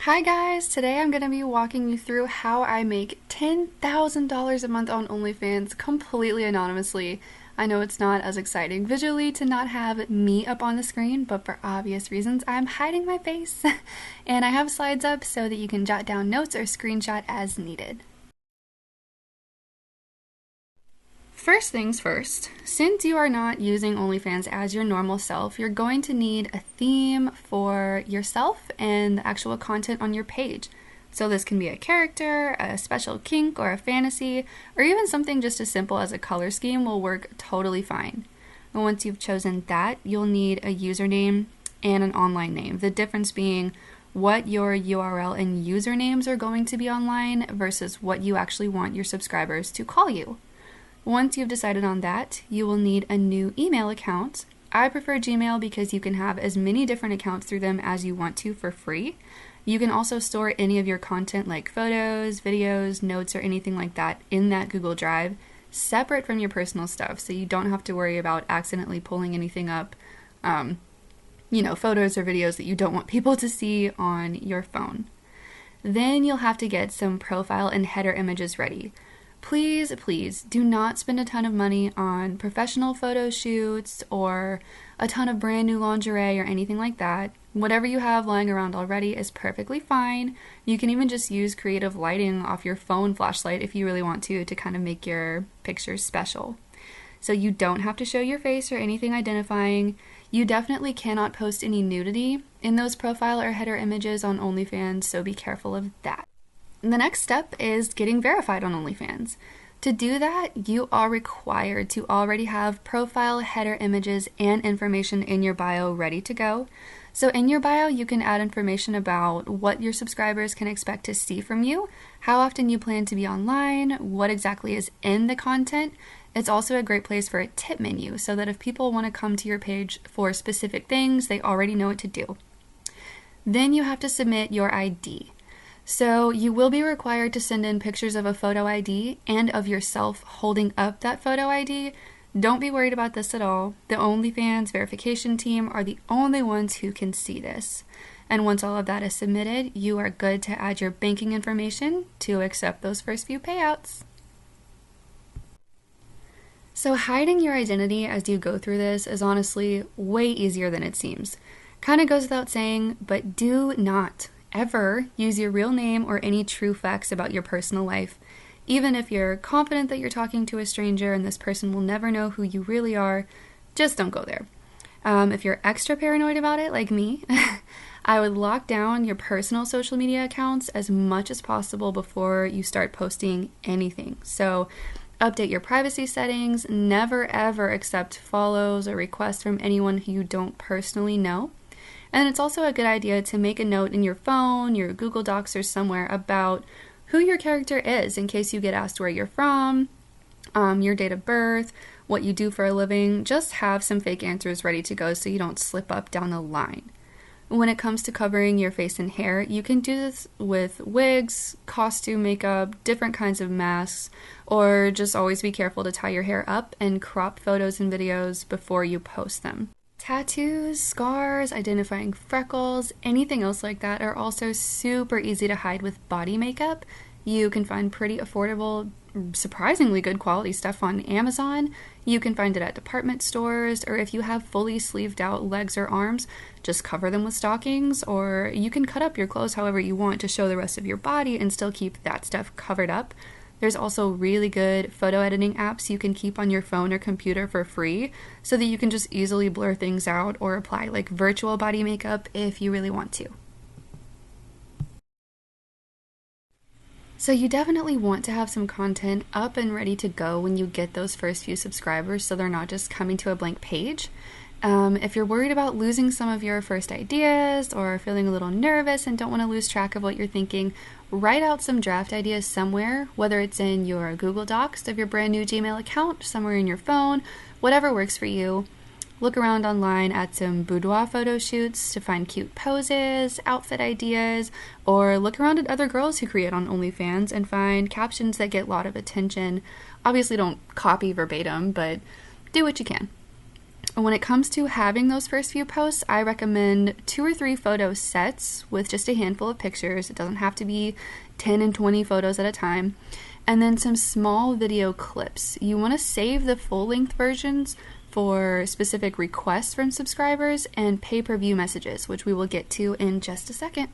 Hi guys, today I'm going to be walking you through how I make $10,000 a month on OnlyFans completely anonymously. I know it's not as exciting visually to not have me up on the screen, but for obvious reasons I'm hiding my face. And I have slides up so that you can jot down notes or screenshot as needed. First things first, since you are not using OnlyFans as your normal self, you're going to need a theme for yourself and the actual content on your page. So this can be a character, a special kink, or a fantasy, or even something just as simple as a color scheme will work totally fine. And once you've chosen that, you'll need a username and an online name. The difference being what your URL and usernames are going to be online versus what you actually want your subscribers to call you. Once you've decided on that, you will need a new email account. I prefer Gmail because you can have as many different accounts through them as you want to for free. You can also store any of your content like photos, videos, notes, or anything like that in that Google Drive, separate from your personal stuff, so you don't have to worry about accidentally pulling anything up, photos or videos that you don't want people to see on your phone. Then you'll have to get some profile and header images ready. Please do not spend a ton of money on professional photo shoots or a ton of brand new lingerie or anything like that. Whatever you have lying around already is perfectly fine. You can even just use creative lighting off your phone flashlight if you really want to kind of make your pictures special. So you don't have to show your face or anything identifying. You definitely cannot post any nudity in those profile or header images on OnlyFans, so be careful of that. The next step is getting verified on OnlyFans. To do that, you are required to already have profile, header images, and information in your bio ready to go. So in your bio, you can add information about what your subscribers can expect to see from you, how often you plan to be online, what exactly is in the content. It's also a great place for a tip menu so that if people want to come to your page for specific things, they already know what to do. Then you have to submit your ID. So you will be required to send in pictures of a photo ID and of yourself holding up that photo ID. Don't be worried about this at all. The OnlyFans verification team are the only ones who can see this. And once all of that is submitted, you are good to add your banking information to accept those first few payouts. So hiding your identity as you go through this is honestly way easier than it seems. Kind of goes without saying, but do not ever use your real name or any true facts about your personal life. Even if you're confident that you're talking to a stranger and this person will never know who you really are, just don't go there. If you're extra paranoid about it, like me, I would lock down your personal social media accounts as much as possible before you start posting anything. So update your privacy settings, never ever accept follows or requests from anyone who you don't personally know. And it's also a good idea to make a note in your phone, your Google Docs, or somewhere about who your character is in case you get asked where you're from, your date of birth, what you do for a living. Just have some fake answers ready to go so you don't slip up down the line. When it comes to covering your face and hair, you can do this with wigs, costume makeup, different kinds of masks, or just always be careful to tie your hair up and crop photos and videos before you post them. Tattoos, scars, identifying freckles, anything else like that are also super easy to hide with body makeup. You can find pretty affordable, surprisingly good quality stuff on Amazon. You can find it at department stores, or if you have fully sleeved out legs or arms, just cover them with stockings, or you can cut up your clothes however you want to show the rest of your body and still keep that stuff covered up. There's also really good photo editing apps you can keep on your phone or computer for free so that you can just easily blur things out or apply like virtual body makeup if you really want to. So you definitely want to have some content up and ready to go when you get those first few subscribers so they're not just coming to a blank page. If you're worried about losing some of your first ideas or feeling a little nervous and don't want to lose track of what you're thinking, write out some draft ideas somewhere, whether it's in your Google Docs of your brand new Gmail account, somewhere in your phone, whatever works for you. Look around online at some boudoir photo shoots to find cute poses, outfit ideas, or look around at other girls who create on OnlyFans and find captions that get a lot of attention. Obviously don't copy verbatim, but do what you can. When it comes to having those first few posts, I recommend 2 or 3 photo sets with just a handful of pictures. It doesn't have to be 10 and 20 photos at a time. And then some small video clips. You want to save the full-length versions for specific requests from subscribers and pay-per-view messages, which we will get to in just a second.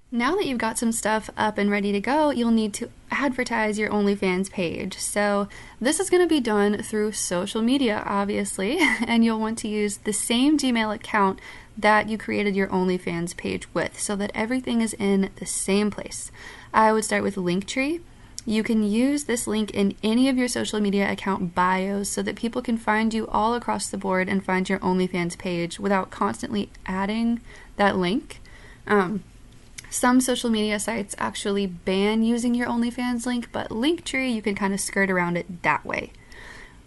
Now that you've got some stuff up and ready to go, you'll need to advertise your OnlyFans page. So this is going to be done through social media, obviously, and you'll want to use the same Gmail account that you created your OnlyFans page with so that everything is in the same place. I would start with Linktree. You can use this link in any of your social media account bios so that people can find you all across the board and find your OnlyFans page without constantly adding that link. Some social media sites actually ban using your OnlyFans link, but Linktree, you can kind of skirt around it that way.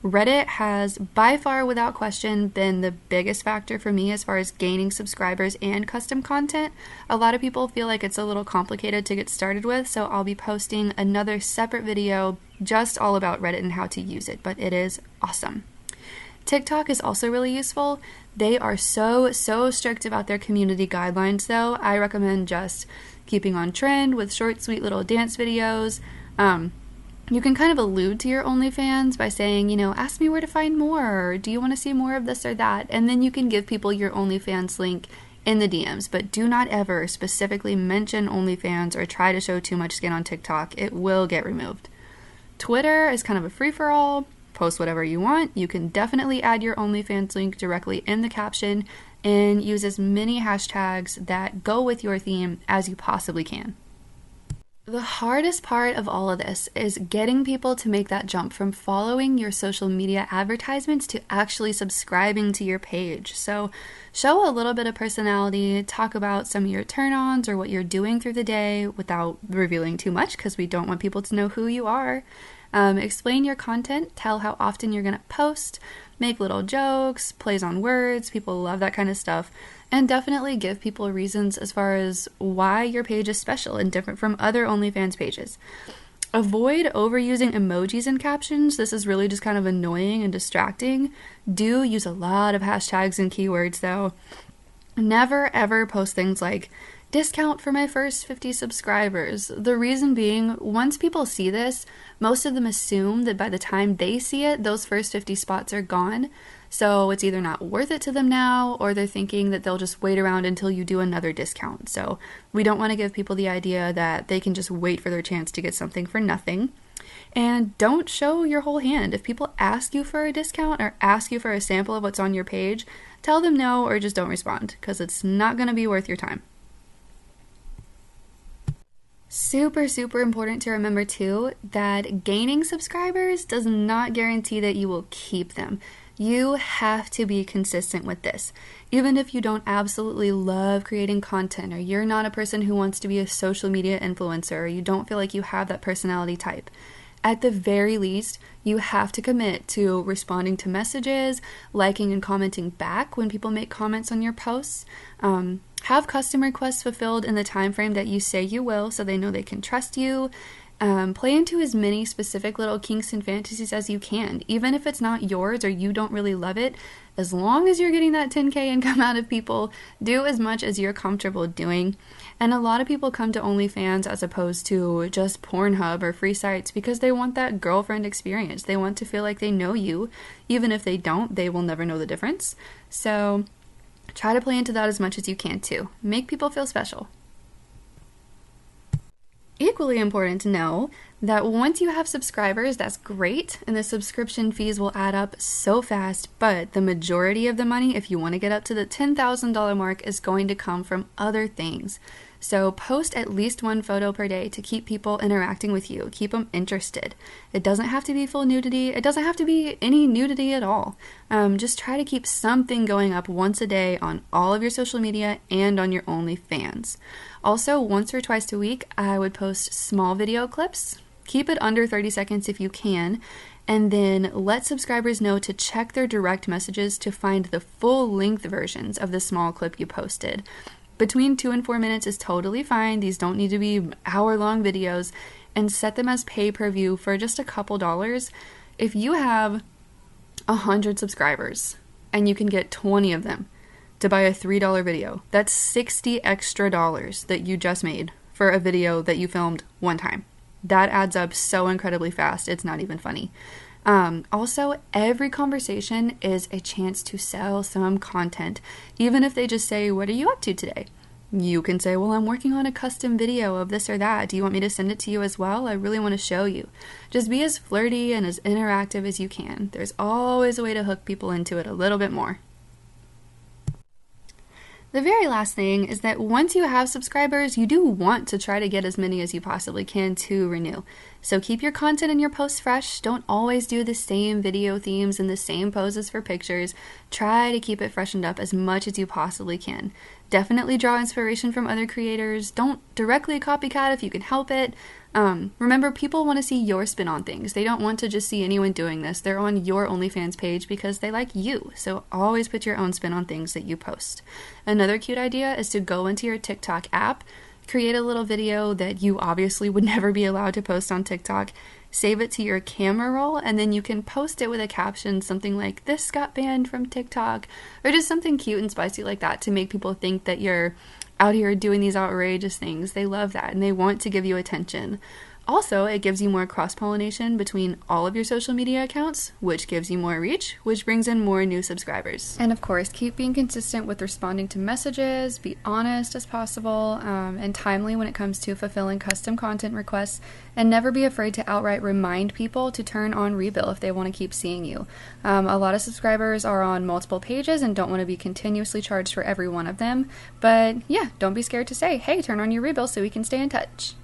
Reddit has, by far without question, been the biggest factor for me as far as gaining subscribers and custom content. A lot of people feel like it's a little complicated to get started with, so I'll be posting another separate video just all about Reddit and how to use it, but it is awesome. TikTok is also really useful. They are so strict about their community guidelines, though. I recommend just keeping on trend with short, sweet little dance videos. You can kind of allude to your OnlyFans by saying, ask me where to find more, or do you want to see more of this or that? And then you can give people your OnlyFans link in the DMs, but do not ever specifically mention OnlyFans or try to show too much skin on TikTok. It will get removed. Twitter is kind of a free-for-all. Post whatever you want. You can definitely add your OnlyFans link directly in the caption and use as many hashtags that go with your theme as you possibly can. The hardest part of all of this is getting people to make that jump from following your social media advertisements to actually subscribing to your page. So show a little bit of personality, talk about some of your turn-ons or what you're doing through the day without revealing too much because we don't want people to know who you are. Explain your content, tell how often you're going to post, make little jokes, plays on words, people love that kind of stuff, and definitely give people reasons as far as why your page is special and different from other OnlyFans pages. Avoid overusing emojis in captions. This is really just kind of annoying and distracting. Do use a lot of hashtags and keywords though. Never ever post things like discount for my first 50 subscribers. The reason being, once people see this, most of them assume that by the time they see it, those first 50 spots are gone. So it's either not worth it to them now, or they're thinking that they'll just wait around until you do another discount. So we don't want to give people the idea that they can just wait for their chance to get something for nothing. And don't show your whole hand. If people ask you for a discount or ask you for a sample of what's on your page, tell them no or just don't respond, because it's not going to be worth your time. Super important to remember too that gaining subscribers does not guarantee that you will keep them. You have to be consistent with this. Even if you don't absolutely love creating content, or you're not a person who wants to be a social media influencer, or you don't feel like you have that personality type, at the very least, you have to commit to responding to messages, liking and commenting back when people make comments on your posts. Have custom requests fulfilled in the time frame that you say you will, so they know they can trust you. Play into as many specific little kinks and fantasies as you can, even if it's not yours or you don't really love it. As long as you're getting that 10K income out of people, do as much as you're comfortable doing. And a lot of people come to OnlyFans as opposed to just Pornhub or free sites because they want that girlfriend experience. They want to feel like they know you. Even if they don't, they will never know the difference. So try to play into that as much as you can too. Make people feel special. Equally important to know that once you have subscribers, that's great, and the subscription fees will add up so fast, but the majority of the money, if you want to get up to the $10,000 mark, is going to come from other things. So post at least one photo per day to keep people interacting with you, keep them interested. It doesn't have to be full nudity, it doesn't have to be any nudity at all. Just try to keep something going up once a day on all of your social media and on your OnlyFans. Also, once or twice a week, I would post small video clips. Keep it under 30 seconds if you can, and then let subscribers know to check their direct messages to find the full-length versions of the small clip you posted. Between 2 and 4 minutes is totally fine. These don't need to be hour-long videos, and set them as pay-per-view for just a couple dollars. If you have 100 subscribers and you can get 20 of them to buy a $3 video. That's $60 extra that you just made for a video that you filmed one time. That adds up so incredibly fast, it's not even funny. Also, every conversation is a chance to sell some content. Even if they just say, "What are you up to today?" You can say, "Well, I'm working on a custom video of this or that. Do you want me to send it to you as well? I really want to show you." Just be as flirty and as interactive as you can. There's always a way to hook people into it a little bit more. The very last thing is that once you have subscribers, you do want to try to get as many as you possibly can to renew. So keep your content and your posts fresh. Don't always do the same video themes and the same poses for pictures. Try to keep it freshened up as much as you possibly can. Definitely draw inspiration from other creators. Don't directly copycat if you can help it. Remember, people want to see your spin on things. They don't want to just see anyone doing this. They're on your OnlyFans page because they like you. So always put your own spin on things that you post. Another cute idea is to go into your TikTok app, create a little video that you obviously would never be allowed to post on TikTok, save it to your camera roll, and then you can post it with a caption, something like, "This got banned from TikTok," or just something cute and spicy like that to make people think that you're out here doing these outrageous things. They love that and they want to give you attention. Also, it gives you more cross-pollination between all of your social media accounts, which gives you more reach, which brings in more new subscribers. And of course, keep being consistent with responding to messages, be honest as possible, and timely when it comes to fulfilling custom content requests, and never be afraid to outright remind people to turn on Rebill if they want to keep seeing you. A lot of subscribers are on multiple pages and don't want to be continuously charged for every one of them, but yeah, don't be scared to say, "Hey, turn on your Rebill so we can stay in touch."